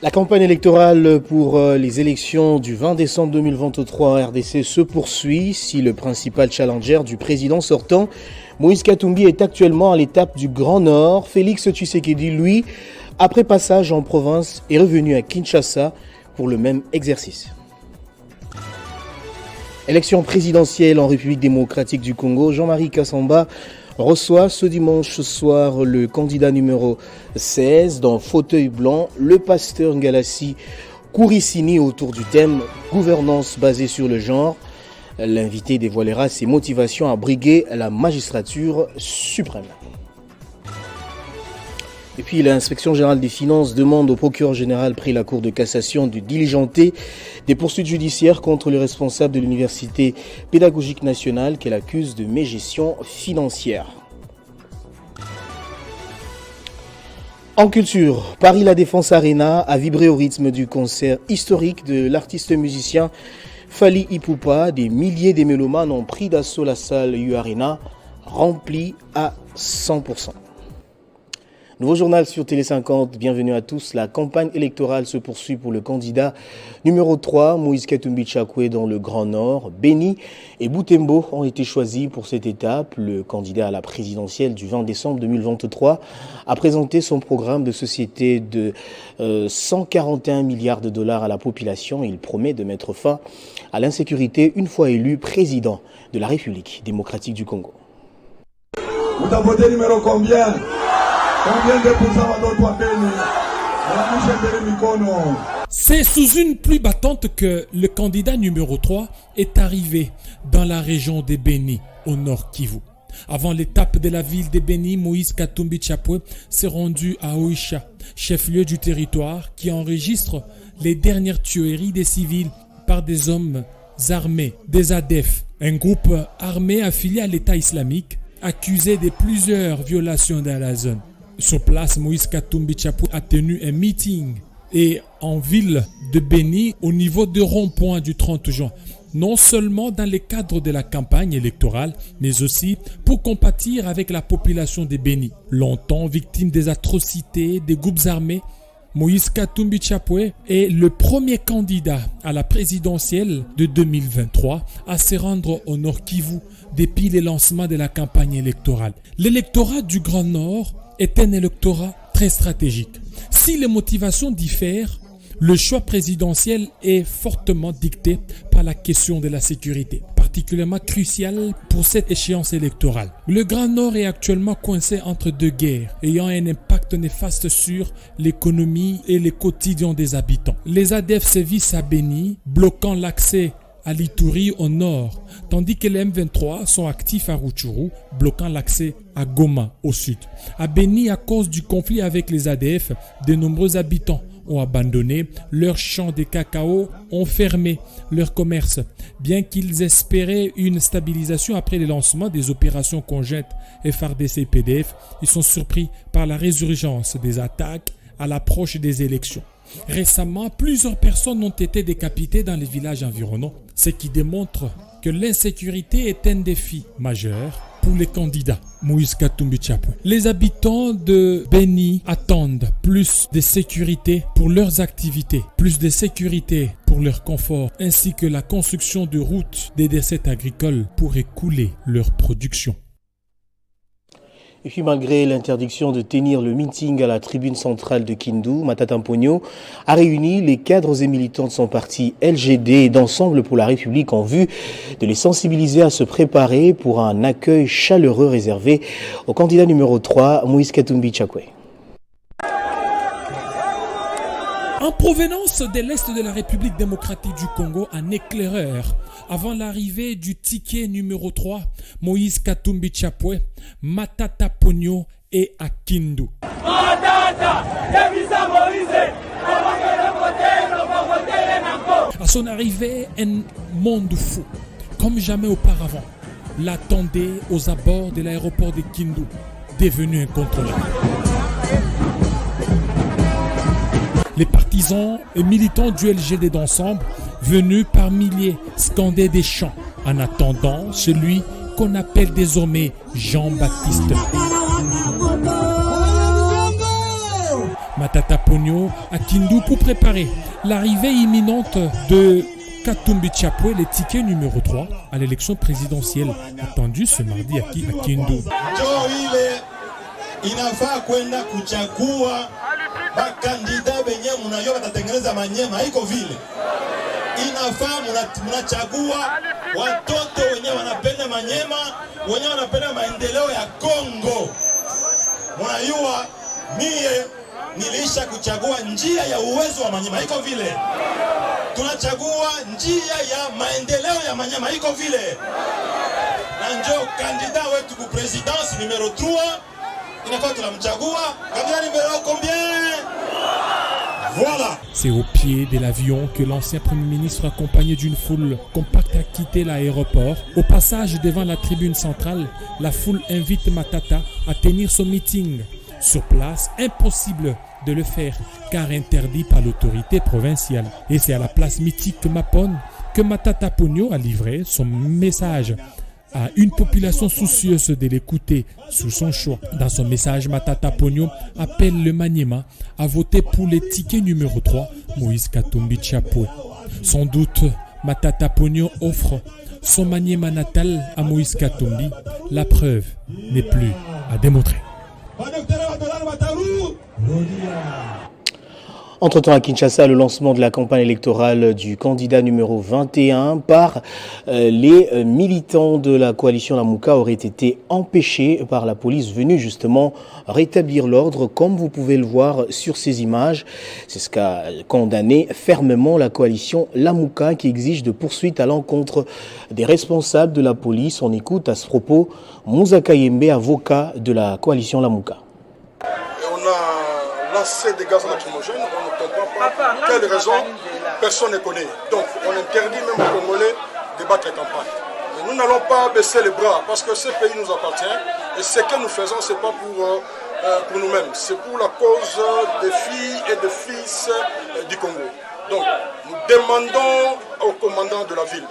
La campagne électorale pour les élections du 20 décembre 2023 en RDC se poursuit. Si le principal challenger du président sortant, Moïse Katumbi, est actuellement à l'étape du Grand Nord, Félix Tshisekedi, lui, après passage en province, est revenu à Kinshasa pour le même exercice. Élection présidentielle en République démocratique du Congo, Jean-Marie Kassamba reçoit ce dimanche soir le candidat numéro 16 dans fauteuil blanc, le pasteur Ngalassi Kourissini, autour du thème « Gouvernance basée sur le genre ». L'invité dévoilera ses motivations à briguer la magistrature suprême. Et puis l'inspection générale des finances demande au procureur général pris la Cour de cassation de diligenter des poursuites judiciaires contre le responsable de l'université pédagogique nationale qu'elle accuse de mégestion financière. En culture, Paris La Défense Arena a vibré au rythme du concert historique de l'artiste musicien Fally Ipupa. Des milliers de mélomanes ont pris d'assaut la salle U Arena, remplie à 100%. Nouveau journal sur Télé 50, bienvenue à tous. La campagne électorale se poursuit pour le candidat numéro 3, Moïse Katumbi Tchakwe, dans le Grand Nord. Beni et Butembo ont été choisis pour cette étape. Le candidat à la présidentielle du 20 décembre 2023 a présenté son programme de société de 141 milliards de dollars à la population. Il promet de mettre fin à l'insécurité une fois élu président de la République démocratique du Congo. Vous avez voté numéro combien? C'est sous une pluie battante que le candidat numéro 3 est arrivé dans la région des Beni, au nord Kivu. Avant l'étape de la ville des Beni, Moïse Katumbi Tchakwe s'est rendu à Oicha, chef-lieu du territoire qui enregistre les dernières tueries des civils par des hommes armés, des ADF, un groupe armé affilié à l'État islamique, accusé de plusieurs violations dans la zone. Sur place, Moïse Katumbi Tchakwe a tenu un meeting et en ville de Beni au niveau de rond-point du 30 juin. Non seulement dans le cadre de la campagne électorale, mais aussi pour compatir avec la population de Beni. Longtemps victime des atrocités des groupes armés, Moïse Katumbi Tchakwe est le premier candidat à la présidentielle de 2023 à se rendre au Nord Kivu depuis le lancement de la campagne électorale. L'électorat du Grand Nord est un électorat très stratégique. Si les motivations diffèrent, le choix présidentiel est fortement dicté par la question de la sécurité, particulièrement cruciale pour cette échéance électorale. Le Grand Nord est actuellement coincé entre deux guerres, ayant un impact néfaste sur l'économie et le quotidien des habitants. Les ADF sévissent à Beni, bloquant l'accès à l'Ituri au nord, tandis que les M23 sont actifs à Rutshuru, bloquant l'accès à Goma au sud. À Beni, à cause du conflit avec les ADF, de nombreux habitants ont abandonné leurs champs de cacao, ont fermé leur commerce. Bien qu'ils espéraient une stabilisation après le lancement des opérations conjointes FARDC-PDF, ils sont surpris par la résurgence des attaques à l'approche des élections. Récemment, plusieurs personnes ont été décapitées dans les villages environnants, ce qui démontre que l'insécurité est un défi majeur pour les candidats Moïse Katumbi Tchakwe. Les habitants de Beni attendent plus de sécurité pour leurs activités, plus de sécurité pour leur confort, ainsi que la construction de routes des déserts agricoles pour écouler leur production. Et puis malgré l'interdiction de tenir le meeting à la tribune centrale de Kindu, Matata Mponyo a réuni les cadres et militants de son parti LGD et d'Ensemble pour la République en vue de les sensibiliser à se préparer pour un accueil chaleureux réservé au candidat numéro 3, Moïse Katumbi Tchakwe. En provenance de l'Est de la République démocratique du Congo, un éclaireur, avant l'arrivée du ticket numéro 3, Moïse Katumbi Tchakwe, Matata Mponyo est à Kindu. À son arrivée, un monde fou, comme jamais auparavant, l'attendait aux abords de l'aéroport de Kindu, devenu incontrôlable. Les partisans et militants du LGD d'Ensemble, venus par milliers, scandaient des chants en attendant celui qu'on appelle désormais Jean-Baptiste. Matata Pogno à Kindu pour préparer l'arrivée imminente de Katumbi Chapwe, le ticket numéro 3 à l'élection présidentielle attendue ce mardi à Kindu. Inafaa kwenda kuchagua bakandida benye munayo batatengeneza Manyema, haiko vile. Inafaa munachagua watoto wenye wanapenda Manyema, wenye wanapenda maendeleo ya Kongo. Munayua mie nilisha kuchagua njia ya uwezo wa Manyema, haiko vile. Tunachagua njia ya maendeleo ya Manyema, haiko vile. Na njo kandida wetu ku presidence numero 3 Voilà. C'est au pied de l'avion que l'ancien Premier ministre, accompagné d'une foule compacte, a quitté l'aéroport. Au passage devant la tribune centrale, la foule invite Matata à tenir son meeting. Sur place, impossible de le faire car interdit par l'autorité provinciale. Et c'est à la place mythique Mapon que Matata Pogno a livré son message à une population soucieuse de l'écouter sous son choix. Dans son message, Matata Pogno appelle le Manyema à voter pour le ticket numéro 3, Moïse Katumbi Chapwe. Sans doute, Matata Pogno offre son Manyema natal à Moïse Katumbi. La preuve n'est plus à démontrer. Entre-temps à Kinshasa, le lancement de la campagne électorale du candidat numéro 21 par les militants de la coalition Lamuka aurait été empêché par la police venue justement rétablir l'ordre, comme vous pouvez le voir sur ces images. C'est ce qu'a condamné fermement la coalition Lamuka qui exige de poursuites à l'encontre des responsables de la police. On écoute à ce propos Moussa Kayembe, avocat de la coalition Lamuka. Lancer des gaz lacrymogènes, on ne comprend pas quelle raison, personne ne connaît. Donc on interdit même aux Congolais de battre la campagne. Et nous n'allons pas baisser les bras parce que ce pays nous appartient et ce que nous faisons, ce n'est pas pour nous-mêmes, c'est pour la cause des filles et des fils du Congo. Donc nous demandons au commandant de la ville,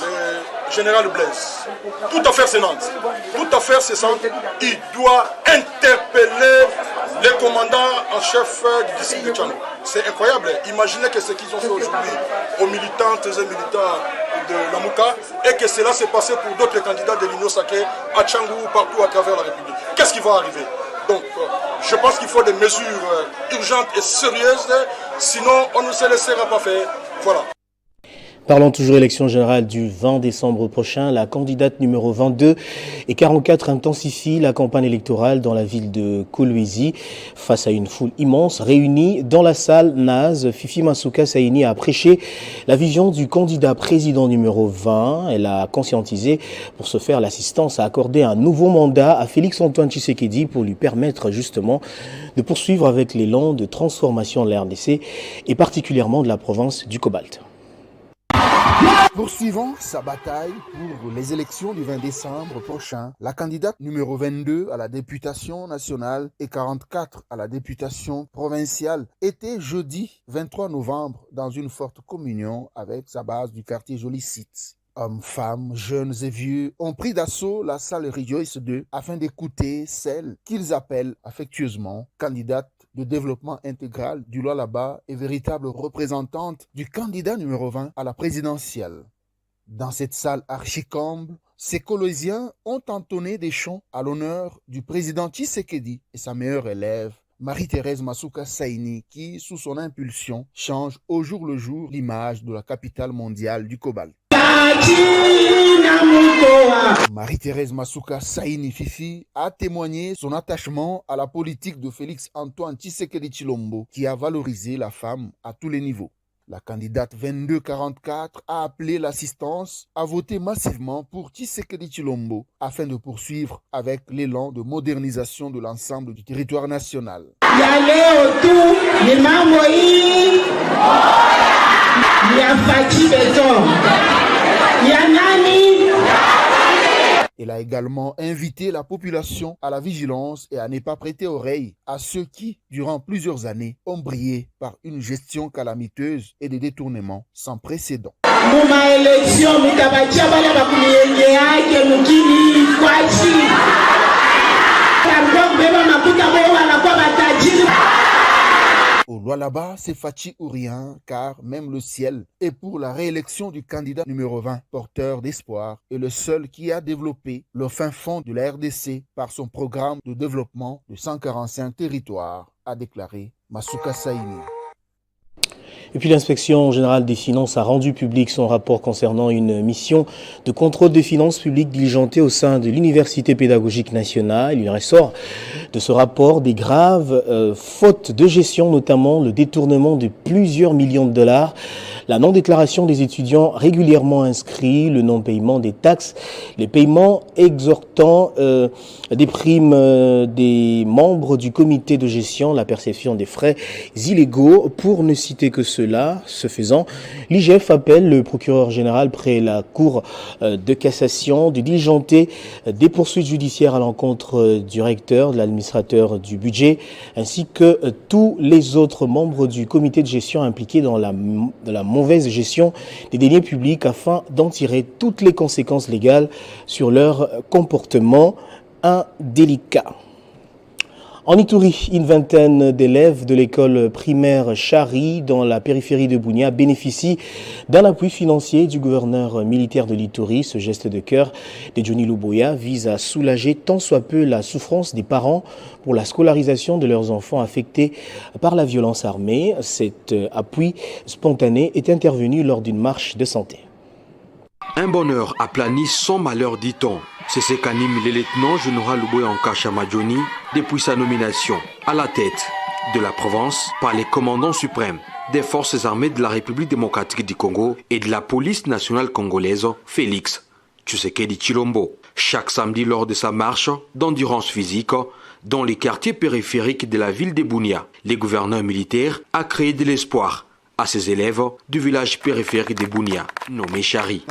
le général Blaise, toute affaire cessante, il doit interpeller les commandants en chef du district de Tchano. C'est incroyable. Imaginez que ce qu'ils ont fait aujourd'hui aux militantes et militants de Lamuka et que cela s'est passé pour d'autres candidats de l'Union Sacrée à Tchangou, partout à travers la République. Qu'est-ce qui va arriver? Donc, je pense qu'il faut des mesures urgentes et sérieuses, sinon on ne se laissera pas faire. Voilà. Parlons toujours élection générale du 20 décembre prochain. La candidate numéro 22 et 44 intensifie la campagne électorale dans la ville de Kolwezi face à une foule immense réunie dans la salle Naz. Fifi Masuka Saini a prêché la vision du candidat président numéro 20. Elle a conscientisé pour ce faire l'assistance à accorder un nouveau mandat à Félix-Antoine Tshisekedi pour lui permettre justement de poursuivre avec l'élan de transformation de la RDC et particulièrement de la province du Cobalt. Poursuivant sa bataille pour les élections du 20 décembre prochain, la candidate numéro 22 à la députation nationale et 44 à la députation provinciale était jeudi 23 novembre dans une forte communion avec sa base du quartier Jolicite. Hommes, femmes, jeunes et vieux ont pris d'assaut la salle Rejoice 2 afin d'écouter celle qu'ils appellent affectueusement candidate de développement intégral du Lualaba et véritable représentante du candidat numéro 20 à la présidentielle. Dans cette salle archicombe, ces Colossiens ont entonné des chants à l'honneur du président Tshisekedi et sa meilleure élève, Marie-Thérèse Masuka Saini, qui, sous son impulsion, change au jour le jour l'image de la capitale mondiale du cobalt. Marie-Thérèse Masuka Saini Fifi a témoigné son attachement à la politique de Félix-Antoine Tshisekedi Tshilombo qui a valorisé la femme à tous les niveaux. La candidate 2244 a appelé l'assistance à voter massivement pour Tshisekedi Tshilombo afin de poursuivre avec l'élan de modernisation de l'ensemble du territoire national. Elle a également invité la population à la vigilance et à ne pas prêter oreille à ceux qui, durant plusieurs années, ont brillé par une gestion calamiteuse et des détournements sans précédent. Lualaba, c'est Fachi ou rien, car même le ciel est pour la réélection du candidat numéro 20, porteur d'espoir, et le seul qui a développé le fin fond de la RDC par son programme de développement de 145 territoires, a déclaré Masuka Saini. Et puis l'inspection générale des finances a rendu public son rapport concernant une mission de contrôle des finances publiques diligentée au sein de l'Université pédagogique nationale. Il ressort de ce rapport des graves fautes de gestion, notamment le détournement de plusieurs millions de dollars, la non-déclaration des étudiants régulièrement inscrits, le non-paiement des taxes, les paiements exorbitant des primes des membres du comité de gestion, la perception des frais illégaux, pour ne citer que cela. Ce faisant, l'IGF appelle le procureur général près la Cour de cassation de diligenter des poursuites judiciaires à l'encontre du recteur, de l'administrateur du budget, ainsi que tous les autres membres du comité de gestion impliqués dans la mauvaise gestion des deniers publics afin d'en tirer toutes les conséquences légales sur leur comportement indélicat. En Ituri, une vingtaine d'élèves de l'école primaire Chari dans la périphérie de Bunia bénéficient d'un appui financier du gouverneur militaire de l'Ituri. Ce geste de cœur de Johnny Luboya vise à soulager tant soit peu la souffrance des parents pour la scolarisation de leurs enfants affectés par la violence armée. Cet appui spontané est intervenu lors d'une marche de santé. Un bonheur aplani sans malheur, dit-on. C'est ce qu'anime le lieutenant général Luboya Nkasha Majoni depuis sa nomination à la tête de la province par les commandants suprêmes des forces armées de la République démocratique du Congo et de la police nationale congolaise, Félix Tshisekedi Tshilombo. Chaque samedi lors de sa marche d'endurance physique dans les quartiers périphériques de la ville de Bunia, le gouverneur militaire a créé de l'espoir à ses élèves du village périphérique de Bunia, nommé Chari.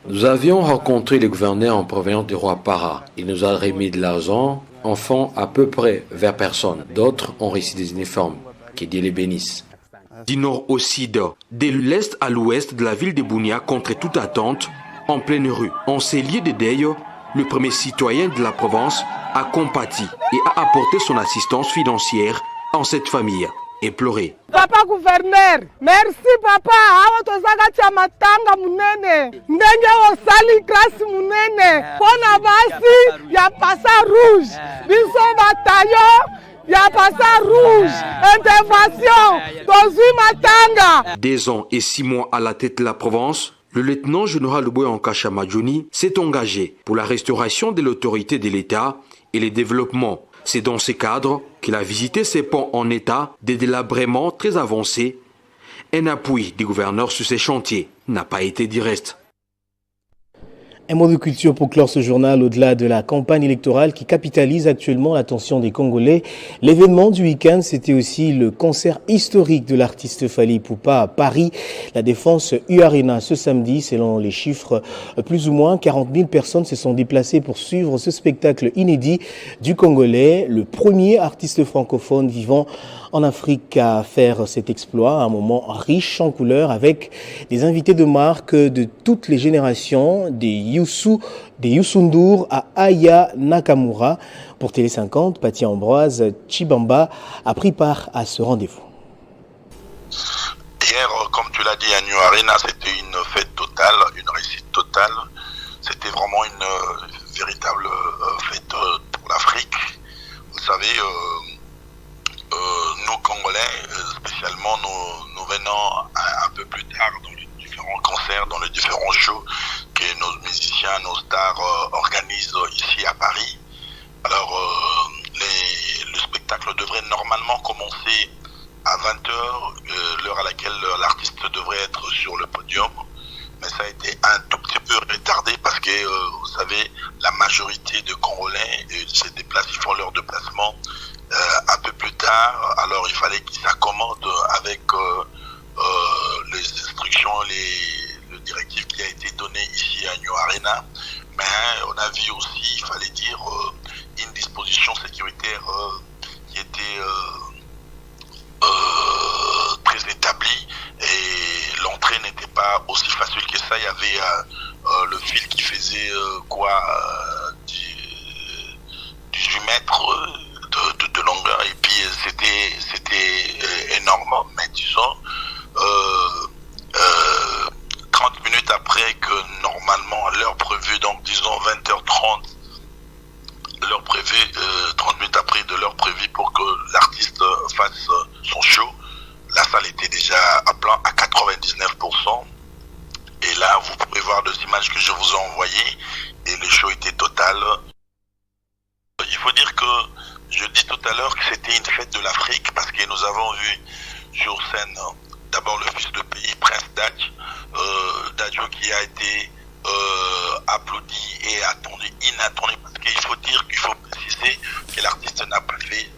Nous avions rencontré le gouverneur en provenance du roi Para. Il nous a remis de l'argent, enfants à peu près vers personne. D'autres ont reçu des uniformes. Que Dieu les bénisse. Du nord au sud, de l'est à l'ouest de la ville de Bunia, contre toute attente, en pleine rue, en ces lieux de deuil, le premier citoyen de la province a compati et a apporté son assistance financière en cette famille. Et pleurer. Papa gouverneur, merci papa. Awa tozaga tia matanga munene. Ndenge osali grâce munene. Pona basi ya passa rouge. Biso bataillon ya passa rouge. Intervention dans matanga. 2 ans et 6 mois à la tête de la province, le lieutenant général Luboya Nkasha Majoni s'est engagé pour la restauration de l'autorité de l'État et le développement. C'est dans ce cadre qu'il a visité ces ponts en état de délabrement très avancé. Un appui du gouverneur sur ces chantiers n'a pas été direct. Un mot de culture pour clore ce journal au-delà de la campagne électorale qui capitalise actuellement l'attention des Congolais. L'événement du week-end, c'était aussi le concert historique de l'artiste Fally Ipupa à Paris, la Défense U-Arena ce samedi. Selon les chiffres, plus ou moins 40 000 personnes se sont déplacées pour suivre ce spectacle inédit du Congolais, le premier artiste francophone vivant en Afrique à faire cet exploit, un moment riche en couleurs avec des invités de marque de toutes les générations, des Youssou N'Dour à Aya Nakamura. Pour Télé 50, Paty Ambroise Chibamba a pris part à ce rendez-vous. Hier, comme tu l'as dit, à New Arena, c'était une fête totale, une réussite totale. C'était vraiment une véritable fête pour l'Afrique. Vous savez, nous Congolais, spécialement, nous venons un peu plus tard dans les différents concerts, dans les différents shows que nos musiciens, nos stars organisent ici à Paris. Alors, le spectacle devrait normalement commencer à 20h, l'heure à laquelle l'artiste devrait être sur le podium. Mais ça a été un tout petit peu retardé parce que, vous savez, la majorité de Congolais se déplacent, ils font leur déplacement un peu plus tard. Alors, il fallait qu'ils s'accommodent avec les instructions, le directif qui a été donné ici à New Arena. Mais on a vu aussi, il fallait dire, une disposition sécuritaire qui était très établie et l'entrée n'était pas aussi facile que ça. Il y avait le fil qui faisait 18 mètres de longueur et puis c'était tout à l'heure que c'était une fête de l'Afrique parce que nous avons vu sur scène d'abord le fils de pays, Prince Dadjo, qui a été applaudi et attendu, inattendu, parce qu'il faut dire, qu'il faut préciser que l'artiste n'a pas fait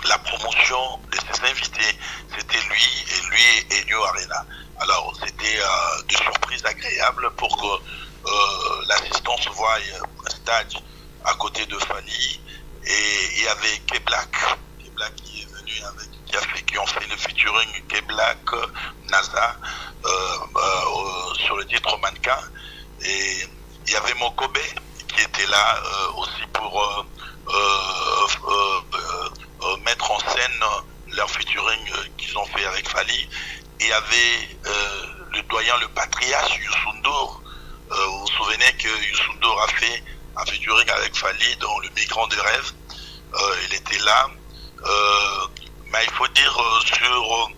la promotion de ses invités. C'était lui et New Arena. Alors c'était des surprises agréables pour que l'assistance voie Prestage à côté de Fali, et il y avait K-Black qui est venu qui ont fait le featuring K-Black, NASA sur le titre Mannequin, et il y avait Mokobe qui était là aussi pour mettre en scène leur featuring qu'ils ont fait avec Fali. Il y avait le doyen, le patriarche Youssou N'Dour. Vous vous souvenez que Youssou N'Dour a fait un featuring avec Fali dans Le Migrant de rêve. Il était là. Mais il faut dire sur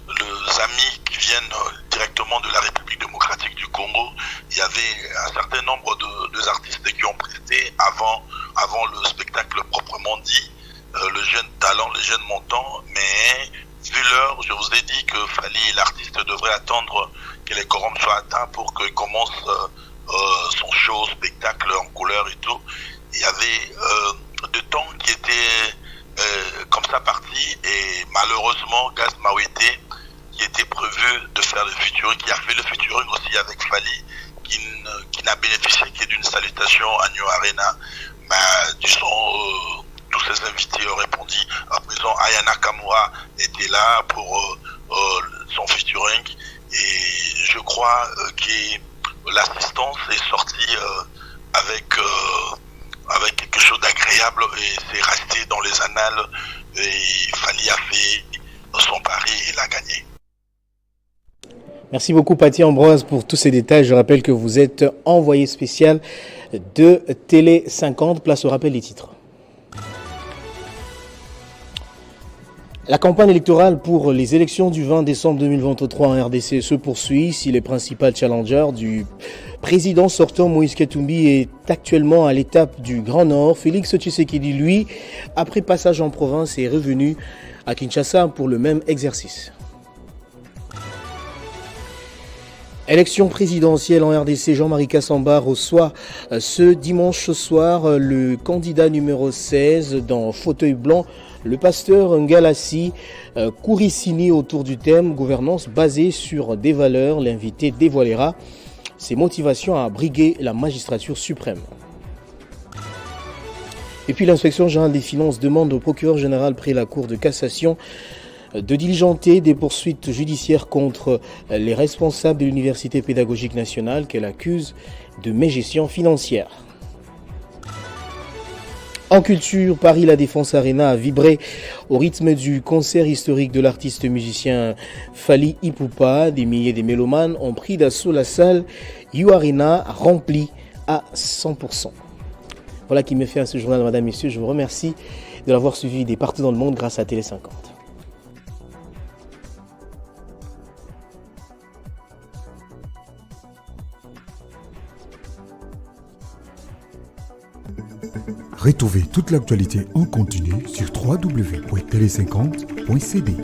les amis qui viennent directement de la République démocratique du Congo, il y avait un certain nombre de artistes qui ont presté avant le spectacle proprement dit, le jeune talent, les jeunes montants, mais vu l'heure, je vous ai dit que Fali, l'artiste, devrait attendre que les quorums soient atteints pour qu'il commence son show, spectacle en couleur et tout. Il y avait de temps qui était comme ça parti, et malheureusement Gaz Mawete, qui était prévu de faire le featuring, qui a fait le featuring aussi avec Fali, qui n'a bénéficié que d'une salutation à New Arena, mais disons tous ses invités ont répondu. À présent, Ayana Kamura était là pour son featuring, et je crois que l'assistance est sortie avec quelque chose d'agréable, et c'est resté dans les annales, et Fali a fait son pari et l'a gagné. Merci beaucoup Paty Ambroise pour tous ces détails. Je rappelle que vous êtes envoyé spécial de Télé 50. Place au rappel des titres. La campagne électorale pour les élections du 20 décembre 2023 en RDC se poursuit. Si les principaux challengers du président sortant Moïse Katumbi est actuellement à l'étape du Grand Nord, Félix Tshisekedi, lui, après passage en province, est revenu à Kinshasa pour le même exercice. Élection présidentielle en RDC, Jean-Marie Kassamba reçoit ce dimanche soir le candidat numéro 16 dans fauteuil blanc, le pasteur Ngalassi Kourissini, autour du thème gouvernance basée sur des valeurs. L'invité dévoilera ses motivations à briguer la magistrature suprême. Et puis l'inspection générale des finances demande au procureur général près la Cour de cassation de diligenter des poursuites judiciaires contre les responsables de l'Université pédagogique nationale qu'elle accuse de mégestion financière. En culture, Paris La Défense Arena a vibré au rythme du concert historique de l'artiste musicien Fali Ipupa. Des milliers de mélomanes ont pris d'assaut la salle You Arena, remplie à 100%. Voilà qui me fait à ce journal, madame, messieurs. Je vous remercie de l'avoir suivi des partout dans le monde grâce à Télé 50. Retrouvez toute l'actualité en continu sur www.tele50.cd.